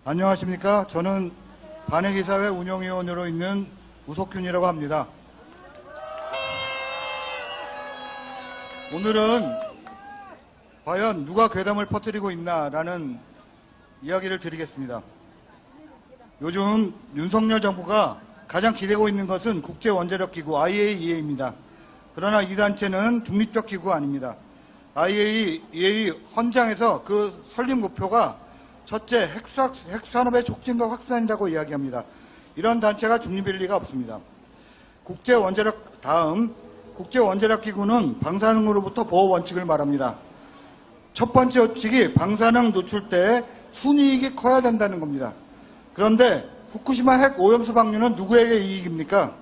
안녕하십니까. 저는 반해기사회 운영위원으로 있는 우석균이라고 합니다. 오늘은 과연 누가 괴담을 퍼뜨리고 있나라는 이야기를 드리겠습니다. 요즘 윤석열 정부가 가장 기대고 있는 것은 국제원자력기구 IAEA입니다. 그러나 이 단체는 중립적 기구가 아닙니다. IAEA 헌장에서 그 설립 목표가 첫째, 핵산업의 촉진과 확산이라고 이야기합니다. 이런 단체가 중립일 리가 없습니다. 국제원자력기구는 방사능으로부터 보호 원칙을 말합니다. 첫 번째 원칙이 방사능 노출 때 순이익이 커야 된다는 겁니다. 그런데 후쿠시마 핵 오염수 방류는 누구에게 이익입니까?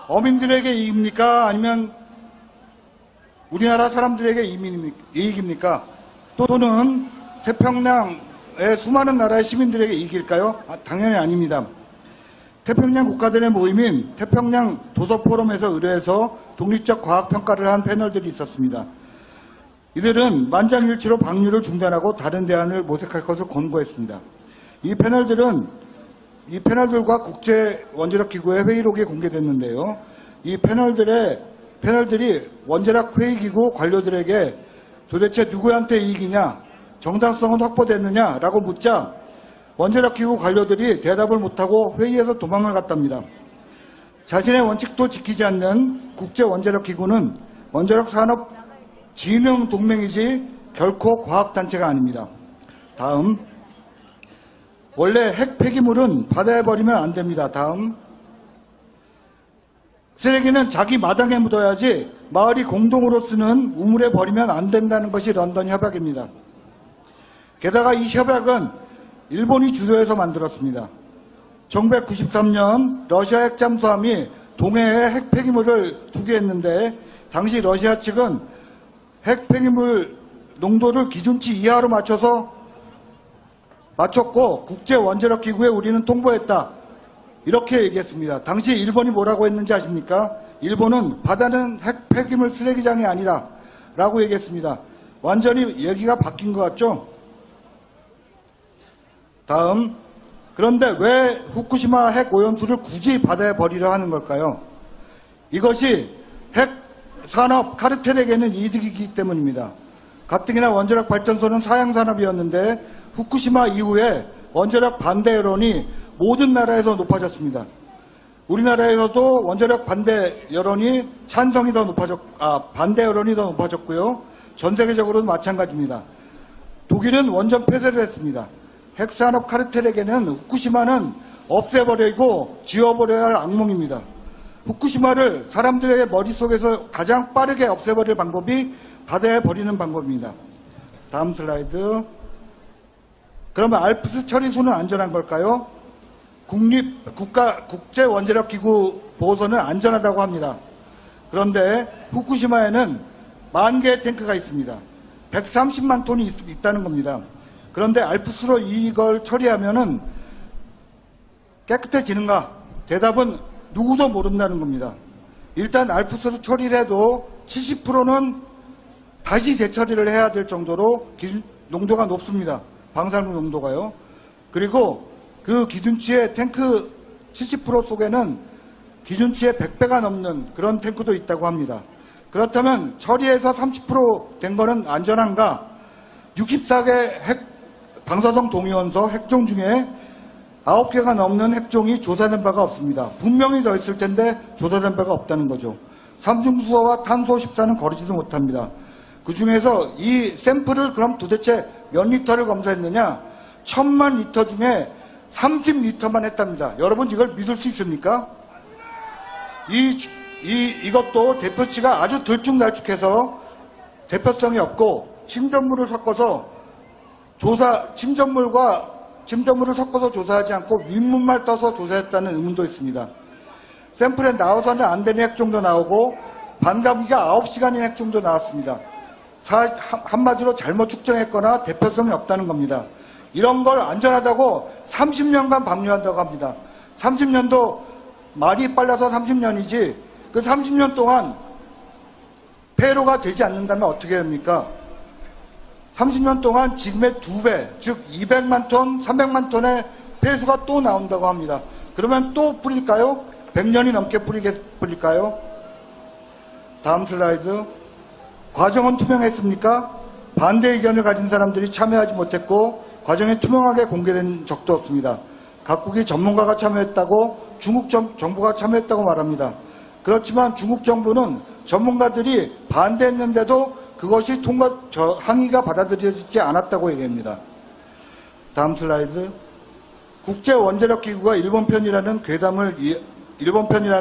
어민들에게 이익입니까? 아니면 우리나라 사람들에게 이익입니까? 또는 태평양의 수많은 나라의 시민들에게 이익일까요? 당연히 아닙니다. 태평양 국가들의 모임인 태평양 도서포럼에서 의뢰해서 독립적 과학평가를 한 패널들이 있었습니다. 이들은 만장일치로 방류를 중단하고 다른 대안을 모색할 것을 권고했습니다. 이 패널들과 국제원자력기구의 회의록이 공개됐는데요. 이 패널들이 원자력회의기구 관료들에게 도대체 누구한테 이익이냐, 정당성은 확보됐느냐라고 묻자 원자력기구 관료들이 대답을 못하고 회의에서 도망을 갔답니다. 자신의 원칙도 지키지 않는 국제원자력기구는 원자력산업진흥동맹이지 결코 과학단체가 아닙니다. 다음, 원래 핵 폐기물은 바다에 버리면 안 됩니다. 다음, 쓰레기는 자기 마당에 묻어야지 마을이 공동으로 쓰는 우물에 버리면 안 된다는 것이 런던 협약입니다. 게다가 이 협약은 일본이 주도해서 만들었습니다. 1993년 러시아 핵 잠수함이 동해에 핵 폐기물을 투기했는데 당시 러시아 측은 핵 폐기물 농도를 기준치 이하로 맞췄고 국제원자력기구에 우리는 통보했다. 이렇게 얘기했습니다. 당시 일본이 뭐라고 했는지 아십니까? 일본은 바다는 핵 폐기물 쓰레기장이 아니다 라고 얘기했습니다. 완전히 얘기가 바뀐 것 같죠? 다음, 그런데 왜 후쿠시마 핵 오염수를 굳이 바다에 버리려 하는 걸까요? 이것이 핵 산업 카르텔에게는 이득이기 때문입니다. 가뜩이나 원자력 발전소는 사양산업이었는데 후쿠시마 이후에 원자력 반대 여론이 모든 나라에서 높아졌습니다. 우리나라에서도 원자력 반대 여론이 반대 여론이 더 높아졌고요. 전 세계적으로도 마찬가지입니다. 독일은 원전 폐쇄를 했습니다. 핵산업 카르텔에게는 후쿠시마는 없애버리고 지워버려야 할 악몽입니다. 후쿠시마를 사람들의 머릿속에서 가장 빠르게 없애버릴 방법이 바다에 버리는 방법입니다. 다음 슬라이드. 그러면 알프스 처리수는 안전한 걸까요? 국제원자력기구 보고서는 안전하다고 합니다. 그런데 후쿠시마에는 10,000개의 탱크가 있습니다. 130만 톤이 있다는 겁니다. 그런데 알프스로 이걸 처리하면은 깨끗해지는가? 대답은 누구도 모른다는 겁니다. 일단 알프스로 처리를 해도 70%는 다시 재처리를 해야 될 정도로 농도가 높습니다. 방사능 농도가요. 그리고 그 기준치의 탱크 70% 속에는 기준치의 100배가 넘는 그런 탱크도 있다고 합니다. 그렇다면 처리해서 30% 된 거는 안전한가? 64개 핵 방사성 동위원소 핵종 중에 9개가 넘는 핵종이 조사된 바가 없습니다. 분명히 더 있을 텐데 조사된 바가 없다는 거죠. 삼중수소와 탄소 14는 거르지도 못합니다. 그 중에서 이 샘플을 그럼 도대체 몇 리터를 검사했느냐? 1000만 리터 중에 30리터만 했답니다. 여러분 이걸 믿을 수 있습니까? 이것도 대표치가 아주 들쭉날쭉해서 대표성이 없고 침전물을 섞어서 침전물을 섞어서 조사하지 않고 윗물만 떠서 조사했다는 의문도 있습니다. 샘플에 나와서는 안 되는 핵종도 나오고 반감기가 9시간인 핵종도 나왔습니다. 한마디로 잘못 측정했거나 대표성이 없다는 겁니다. 이런 걸 안전하다고 30년간 방류한다고 합니다. 30년도 말이 빨라서 30년이지 그 30년 동안 폐로가 되지 않는다면 어떻게 합니까? 30년 동안 지금의 2배, 즉 200만 톤, 300만 톤의 폐수가 또 나온다고 합니다. 그러면 또 뿌릴까요? 100년이 넘게 뿌릴까요? 다음 슬라이드. 과정은 투명했습니까? 반대 의견을 가진 사람들이 참여하지 못했고 과정이 투명하게 공개된 적도 없습니다. 각국의 전문가가 참여했다고 중국 정부가 참여했다고 말합니다. 그렇지만 중국 정부는 전문가들이 반대했는데도 그것이 항의가 받아들여지지 않았다고 얘기합니다. 다음 슬라이드. 국제원자력기구가 일본 편이라는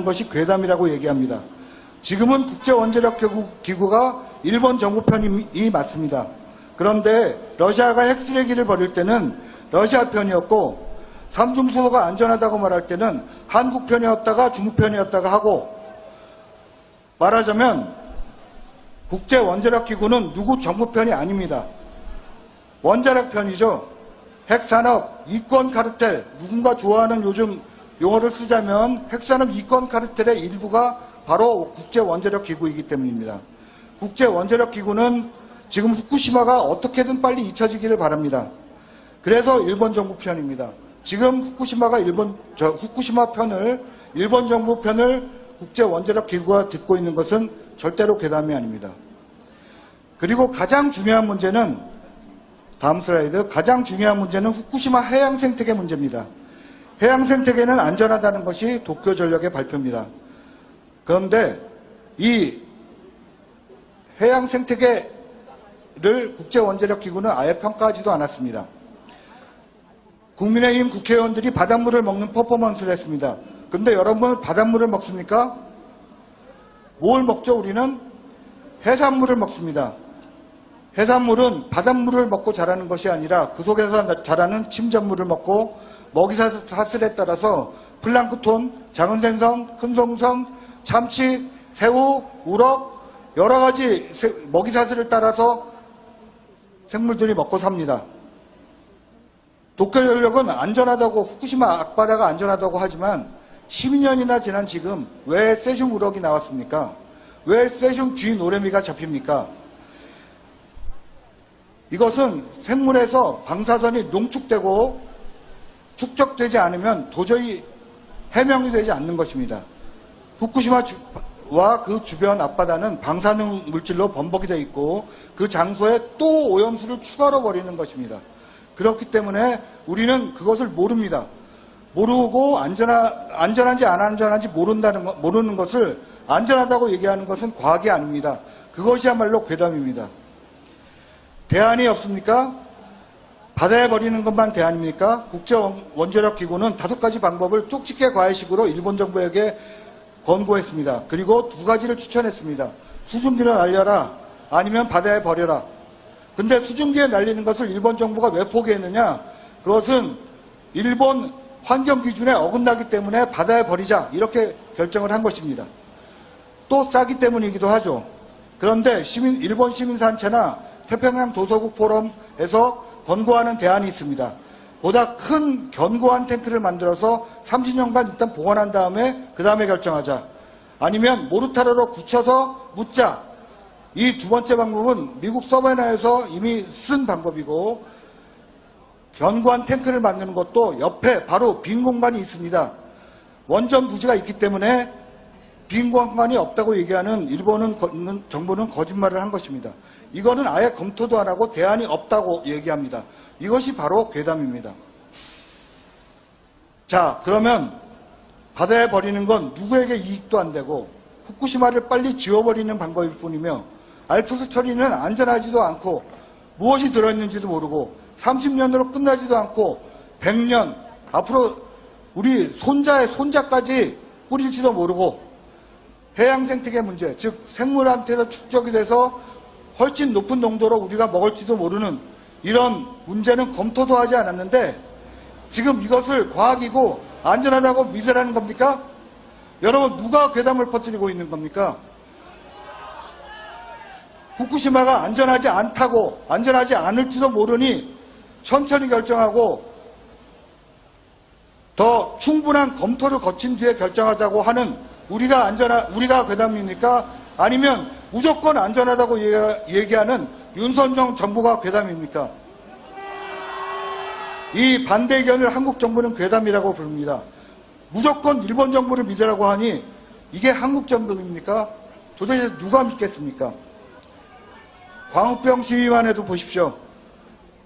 것이 괴담이라고 얘기합니다. 지금은 국제원자력기구가 일본 정부 편이 맞습니다. 그런데 러시아가 핵쓰레기를 버릴 때는 러시아 편이었고 삼중수소가 안전하다고 말할 때는 한국 편이었다가 중국 편이었다가 하고, 말하자면 국제원자력기구는 누구 정부 편이 아닙니다. 원자력 편이죠. 핵산업, 이권 카르텔, 누군가 좋아하는 요즘 용어를 쓰자면 핵산업 이권 카르텔의 일부가 바로 국제원자력기구이기 때문입니다. 국제원자력기구는 지금 후쿠시마가 어떻게든 빨리 잊혀지기를 바랍니다. 그래서 일본 정부 편입니다. 지금 후쿠시마 편을, 일본 정부 편을 국제원자력기구가 듣고 있는 것은 절대로 괴담이 아닙니다. 그리고 가장 중요한 문제는, 다음 슬라이드, 가장 중요한 문제는 후쿠시마 해양 생태계 문제입니다. 해양 생태계는 안전하다는 것이 도쿄전력의 발표입니다. 그런데 이 해양 생태계를 국제원자력기구는 아예 평가하지도 않았습니다. 국민의힘 국회의원들이 바닷물을 먹는 퍼포먼스를 했습니다. 근데 여러분, 바닷물을 먹습니까? 뭘 먹죠? 우리는 해산물을 먹습니다. 해산물은 바닷물을 먹고 자라는 것이 아니라 그 속에서 자라는 침전물을 먹고 먹이사슬에 따라서 플랑크톤, 작은 생선, 큰 생선, 참치, 새우, 우럭, 여러 가지 먹이사슬을 따라서 생물들이 먹고 삽니다. 도쿄전력은 안전하다고, 후쿠시마 앞바다가 안전하다고 하지만 12년이나 지난 지금 왜 세슘 우럭이 나왔습니까? 왜 세슘 G 노래미가 잡힙니까? 이것은 생물에서 방사선이 농축되고 축적되지 않으면 도저히 해명이 되지 않는 것입니다. 후쿠시마와 그 주변 앞바다는 방사능 물질로 범벅이 되어 있고 그 장소에 또 오염수를 추가로 버리는 것입니다. 그렇기 때문에 우리는 그것을 모릅니다. 모르고 안전한지 안 안전한지 모르는 것을 안전하다고 얘기하는 것은 과학이 아닙니다. 그것이야말로 괴담입니다. 대안이 없습니까? 바다에 버리는 것만 대안입니까? 국제원자력기구는 5가지 방법을 쪽집게 과외식으로 일본 정부에게 권고했습니다. 그리고 2가지를 추천했습니다. 수증기를 날려라, 아니면 바다에 버려라. 근데 수증기에 날리는 것을 일본 정부가 왜 포기했느냐? 그것은 일본 환경 기준에 어긋나기 때문에 바다에 버리자, 이렇게 결정을 한 것입니다. 또 싸기 때문이기도 하죠. 그런데 일본 시민단체나 태평양 도서국 포럼에서 권고하는 대안이 있습니다. 보다 큰 견고한 탱크를 만들어서 30년간 일단 보관한 다음에 그 다음에 결정하자. 아니면 모르타르로 굳혀서 묻자. 이 2번째 방법은 미국 서바나에서 이미 쓴 방법이고, 견고한 탱크를 만드는 것도 옆에 바로 빈 공간이 있습니다. 원전 부지가 있기 때문에 빈 공간이 없다고 얘기하는 일본 정부는 거짓말을 한 것입니다. 이거는 아예 검토도 안 하고 대안이 없다고 얘기합니다. 이것이 바로 괴담입니다. 자, 그러면 바다에 버리는 건 누구에게 이익도 안 되고 후쿠시마를 빨리 지워버리는 방법일 뿐이며, 알프스 처리는 안전하지도 않고 무엇이 들어있는지도 모르고 30년으로 끝나지도 않고 100년, 앞으로 우리 손자의 손자까지 뿌릴지도 모르고, 해양 생태계 문제, 즉 생물한테서 축적이 돼서 훨씬 높은 농도로 우리가 먹을지도 모르는 이런 문제는 검토도 하지 않았는데 지금 이것을 과학이고 안전하다고 믿으라는 겁니까? 여러분, 누가 괴담을 퍼뜨리고 있는 겁니까? 후쿠시마가 안전하지 않다고, 안전하지 않을지도 모르니 천천히 결정하고 더 충분한 검토를 거친 뒤에 결정하자고 하는 우리가 괴담입니까? 아니면 무조건 안전하다고 얘기하는 윤석열 정부가 괴담입니까? 이 반대 의견을 한국 정부는 괴담이라고 부릅니다. 무조건 일본 정부를 믿으라고 하니 이게 한국 정부입니까? 도대체 누가 믿겠습니까? 광우병 시위만 해도 보십시오.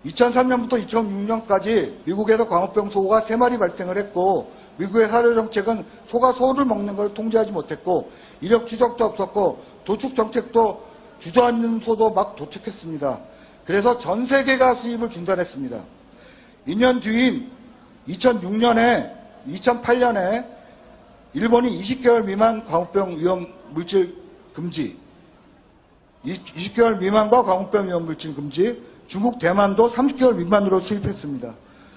2003년부터 2006년까지 미국에서 광우병 소가 3마리 발생을 했고, 미국의 사료 정책은 소가 소를 먹는 걸 통제하지 못했고, 이력 추적도 없었고, 도축 정책도 주저앉는 소도 막 도축했습니다. 그래서 전 세계가 수입을 중단했습니다. 2년 뒤인 2008년에 일본이 20개월 미만 광우병 위험 물질 금지, 20개월 미만과 광우병 위험 물질 금지, 중국, 대만도 30개월 미만으로 수입했습니다.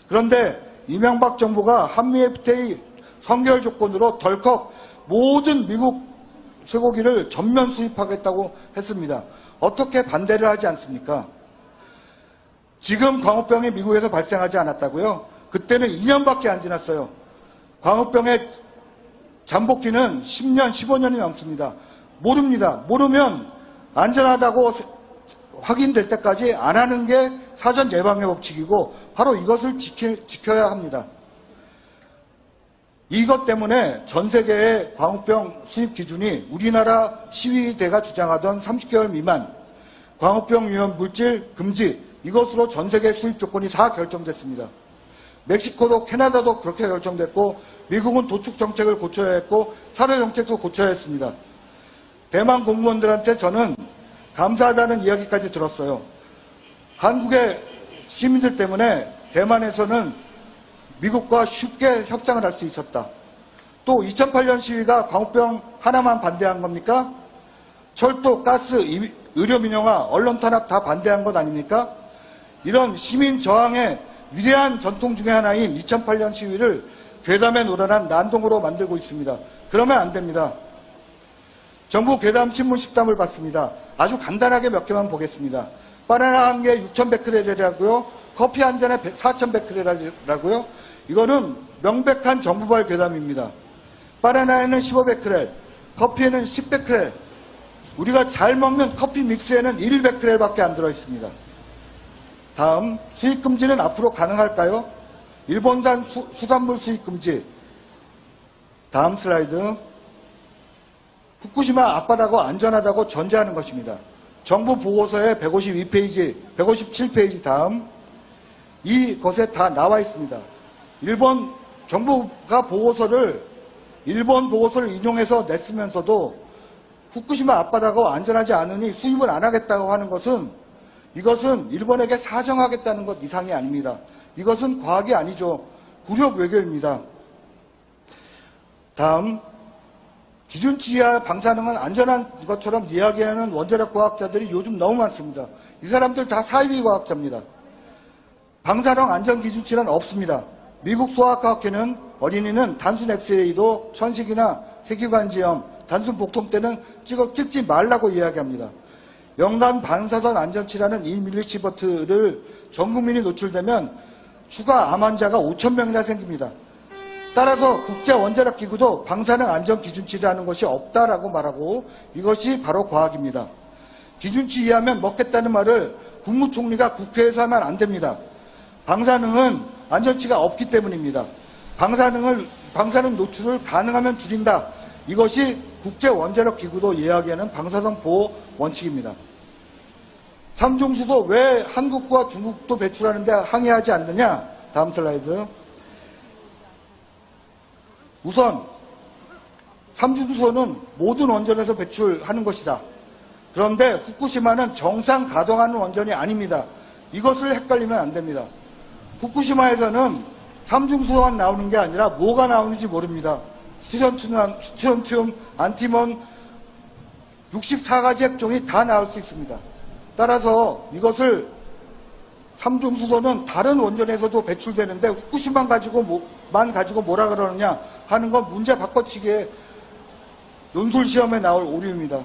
그런데 이명박 정부가 한미 FTA 선결 조건으로 덜컥 모든 미국 쇠고기를 전면 수입하겠다고 했습니다. 어떻게 반대를 하지 않습니까? 지금 광우병이 미국에서 발생하지 않았다고요? 그때는 2년밖에 안 지났어요. 광우병의 잠복기는 10년, 15년이 넘습니다. 모릅니다. 모르면 안전하다고 확인될 때까지 안 하는 게 사전 예방의 법칙이고 바로 이것을 지켜야 합니다. 이것 때문에 전 세계의 광우병 수입 기준이 우리나라 시위대가 주장하던 30개월 미만 광우병 위험 물질 금지, 이것으로 전 세계 수입 조건이 다 결정됐습니다. 멕시코도 캐나다도 그렇게 결정됐고, 미국은 도축 정책을 고쳐야 했고 사료 정책도 고쳐야 했습니다. 대만 공무원들한테 저는 감사하다는 이야기까지 들었어요. 한국의 시민들 때문에 대만에서는 미국과 쉽게 협상을 할 수 있었다. 또 2008년 시위가 광우병 하나만 반대한 겁니까? 철도, 가스, 의료 민영화, 언론 탄압 다 반대한 것 아닙니까? 이런 시민 저항의 위대한 전통 중에 하나인 2008년 시위를 괴담에 노란한 난동으로 만들고 있습니다. 그러면 안 됩니다. 정부 괴담 신문 10담을 봤습니다. 아주 간단하게 몇 개만 보겠습니다. 바나나 한 개에 6,100크렐이라고요. 커피 한 잔에 4,100크렐이라고요. 이거는 명백한 정부발 괴담입니다. 바나나에는 15베크렐, 커피에는 10베크렐, 우리가 잘 먹는 커피 믹스에는 1베크렐밖에 안 들어있습니다. 다음, 수입 금지는 앞으로 가능할까요? 일본산 수산물 수입 금지. 다음 슬라이드. 후쿠시마 앞바다고 안전하다고 전제하는 것입니다. 정부 보고서에 152페이지, 157페이지 다음, 이것에 다 나와 있습니다. 일본 정부가 일본 보고서를 인용해서 냈으면서도 후쿠시마 앞바다가 안전하지 않으니 수입을 안 하겠다고 하는 것은, 이것은 일본에게 사정하겠다는 것 이상이 아닙니다. 이것은 과학이 아니죠. 굴욕 외교입니다. 다음, 기준치 이하 방사능은 안전한 것처럼 이야기하는 원자력 과학자들이 요즘 너무 많습니다. 이 사람들 다 사이비 과학자입니다. 방사능 안전 기준치는 없습니다. 미국 소아과학회는 어린이는 단순 엑스레이도 천식이나 세기관지염, 단순 복통 때는 찍지 말라고 이야기합니다. 연간 방사선 안전치라는 2mS를 전 국민이 노출되면 추가 암 환자가 5,000명이나 생깁니다. 따라서 국제원자력기구도 방사능 안전기준치라는 것이 없다라고 말하고, 이것이 바로 과학입니다. 기준치 이하면 먹겠다는 말을 국무총리가 국회에서 하면 안 됩니다. 방사능은 안전치가 없기 때문입니다. 방사능 노출을 가능하면 줄인다. 이것이 국제원자력기구도 이야기하는 방사선 보호 원칙입니다. 삼중수소 왜 한국과 중국도 배출하는데 항의하지 않느냐? 다음 슬라이드. 우선 삼중수소는 모든 원전에서 배출하는 것이다. 그런데 후쿠시마는 정상 가동하는 원전이 아닙니다. 이것을 헷갈리면 안 됩니다. 후쿠시마에서는 삼중수소만 나오는 게 아니라 뭐가 나오는지 모릅니다. 스트론튬, 안티몬 64가지 핵종이 다 나올 수 있습니다. 따라서 이것을 삼중수소는 다른 원전에서도 배출되는데 후쿠시마만 가지고 뭐라 그러느냐 하는 건 문제 바꿔치기에 논술 시험에 나올 오류입니다.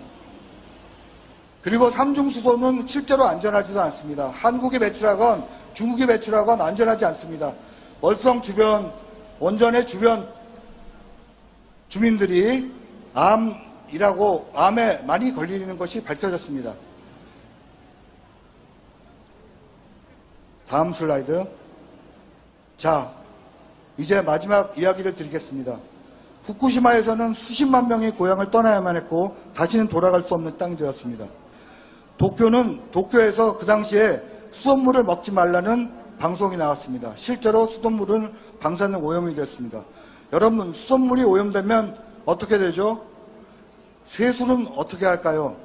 그리고 삼중수소는 실제로 안전하지도 않습니다. 한국이 배출하건 중국이 배출하건 안전하지 않습니다. 월성 주변, 원전의 주변 주민들이 암에 많이 걸리는 것이 밝혀졌습니다. 다음 슬라이드. 자, 이제 마지막 이야기를 드리겠습니다. 후쿠시마에서는 수십만 명이 고향을 떠나야만 했고 다시는 돌아갈 수 없는 땅이 되었습니다. 도쿄에서 그 당시에 수돗물을 먹지 말라는 방송이 나왔습니다. 실제로 수돗물은 방사능 오염이 됐습니다. 여러분, 수돗물이 오염되면 어떻게 되죠? 세수는 어떻게 할까요?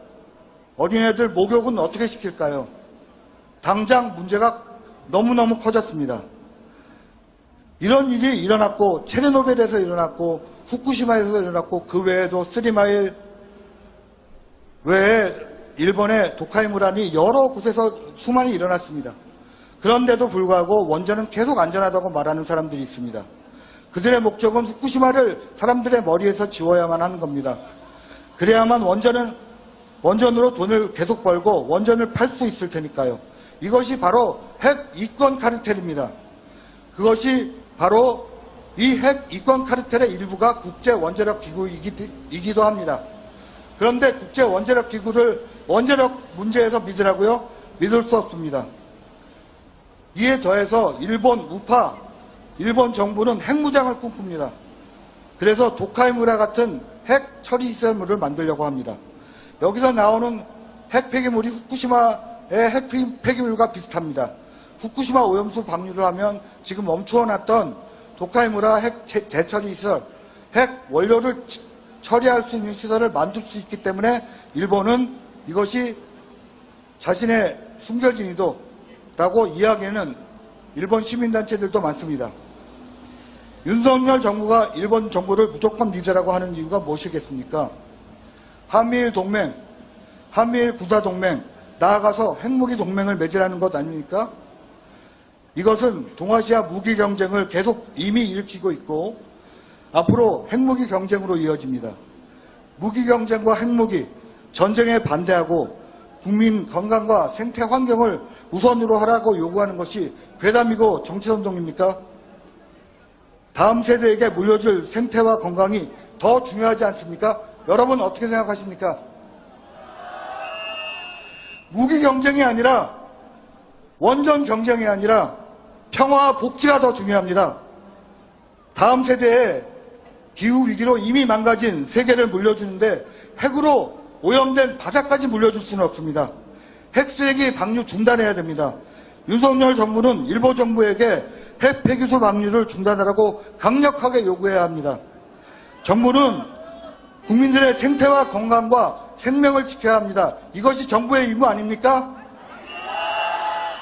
어린애들 목욕은 어떻게 시킬까요? 당장 문제가 너무너무 커졌습니다. 이런 일이 일어났고 체르노빌에서 일어났고 후쿠시마에서 일어났고 그 외에도 3마일 외에 일본의 도카이무라니 여러 곳에서 수많이 일어났습니다. 그런데도 불구하고 원전은 계속 안전하다고 말하는 사람들이 있습니다. 그들의 목적은 후쿠시마를 사람들의 머리에서 지워야만 하는 겁니다. 그래야만 원전으로 돈을 계속 벌고 원전을 팔 수 있을 테니까요. 이것이 바로 핵 이권 카르텔입니다. 그것이 바로 이 핵 이권 카르텔의 일부가 국제원자력 기구이기도 합니다. 그런데 국제원자력 기구를 원자력 문제에서 믿으라고요? 믿을 수 없습니다. 이에 더해서 일본 정부는 핵무장을 꿈꿉니다. 그래서 도카이무라 같은 핵 처리 시설물을 만들려고 합니다. 여기서 나오는 핵 폐기물이 후쿠시마의 핵 폐기물과 비슷합니다. 후쿠시마 오염수 방류를 하면 지금 멈추어놨던 도카이무라 핵 재처리 시설, 핵 원료를 처리할 수 있는 시설을 만들 수 있기 때문에 일본은 이것이 자신의 숨겨진이도라고 이야기하는 일본 시민단체들도 많습니다. 윤석열 정부가 일본 정부를 무조건 믿으라고 하는 이유가 무엇이겠습니까? 한미일 동맹, 한미일 구사동맹, 나아가서 핵무기 동맹을 맺으라는 것 아닙니까? 이것은 동아시아 무기 경쟁을 계속 이미 일으키고 있고 앞으로 핵무기 경쟁으로 이어집니다. 무기 경쟁과 핵무기, 전쟁에 반대하고 국민 건강과 생태 환경을 우선으로 하라고 요구하는 것이 괴담이고 정치선동입니까? 다음 세대에게 물려줄 생태와 건강이 더 중요하지 않습니까? 여러분 어떻게 생각하십니까? 무기 경쟁이 아니라 원전 경쟁이 아니라 평화와 복지가 더 중요합니다. 다음 세대에 기후위기로 이미 망가진 세계를 물려주는데 핵으로 오염된 바다까지 물려줄 수는 없습니다. 핵쓰레기 방류 중단해야 됩니다. 윤석열 정부는 일본 정부에게 핵 폐기수 방류를 중단하라고 강력하게 요구해야 합니다. 정부는 국민들의 생태와 건강과 생명을 지켜야 합니다. 이것이 정부의 의무 아닙니까?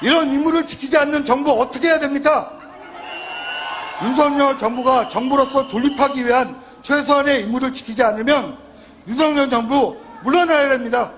이런 의무를 지키지 않는 정부 어떻게 해야 됩니까? 윤석열 정부가 정부로서 존립하기 위한 최소한의 의무를 지키지 않으면 윤석열 정부 물러나야 됩니다.